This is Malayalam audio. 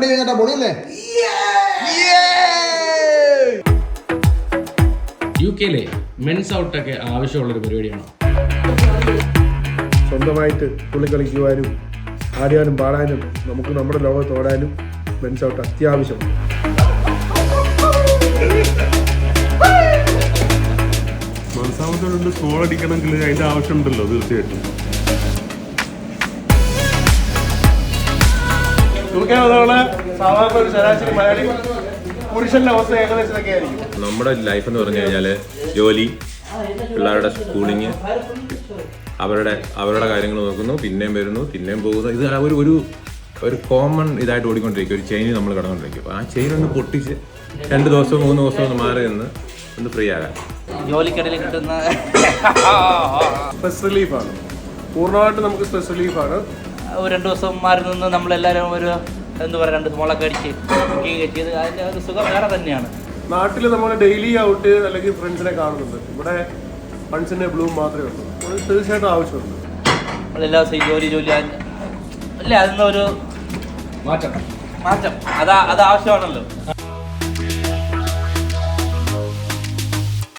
പരിപാടി കഴിഞ്ഞാ പൊളിയല്ലേ? യുകെയിലെ മെൻസ് ഔട്ടൊക്കെ ആവശ്യമുള്ളൊരു പരിപാടിയാണോ? സ്വന്തമായിട്ട് തുള്ളി കളിക്കുവാനും ആടാനും പാടാനും നമുക്ക് നമ്മുടെ ലോകത്തോടാനും മെൻസ് ഔട്ട് അത്യാവശ്യമാണ്. മനസ്സാമത്തോട് സ്കോൾ അടിക്കണമെങ്കിൽ അതിൻ്റെ ആവശ്യമുണ്ടല്ലോ തീർച്ചയായിട്ടും. സാധാരണ ഒരു ശരാശരി മലയാളി പുരുഷന്റെ അവസ്ഥ ഏകദേശം ആയിരിക്കും. നമ്മുടെ ലൈഫ് എന്ന് പറഞ്ഞു കഴിഞ്ഞാൽ ജോലി, പിള്ളേരുടെ സ്കൂളിങ്, അവരുടെ കാര്യങ്ങൾ നോക്കുന്നു, പിന്നെയും വരുന്നു, പിന്നെയും പോകുന്നു. ഇത് ഒരു കോമൺ ഇതായിട്ട് ഓടിക്കൊണ്ടിരിക്കും. ഒരു ചെയിൻ നമ്മൾ കടന്നുകൊണ്ടിരിക്കും. അപ്പോൾ ആ ചെയിൻ ഒന്ന് പൊട്ടിച്ച് 2 ദിവസമോ 3 ദിവസമോ ഒന്ന് മാറി നിന്ന് ഒന്ന് ഫ്രീ ആകാൻ ജോലിക്കിടയിൽ കിട്ടുന്ന സ്ട്രെസ് റിലീഫാണ്. പൂർണ്ണമായിട്ട് നമുക്ക് സ്ട്രെസ് റിലീഫാണ്. 2 ദിവസം മാറി നിന്ന് നമ്മളെല്ലാവരും ഒരു എന്താ പറയുക 2 സ്മോളൊക്കെ അടിച്ച് കുക്കിംഗ് ചെയ്ത് അതിൻ്റെ ഒരു സുഖം വേറെ തന്നെയാണ്. നാട്ടിൽ നമ്മൾ ഡെയിലി ഔട്ട് അല്ലെങ്കിൽ ഫ്രണ്ട്സിനെ കാണുന്നുണ്ട്. ഇവിടെ ഫ്രണ്ട്സിൻ്റെ ബ്ലൂം മാത്രമേ ഉള്ളൂ. അത് തീർച്ചയായിട്ടും ആവശ്യമുണ്ട്. നമ്മളെല്ലാ ദിവസവും ജോലി അല്ലേ അതിന്നൊരു മാറ്റം അത് ആവശ്യമാണല്ലോ.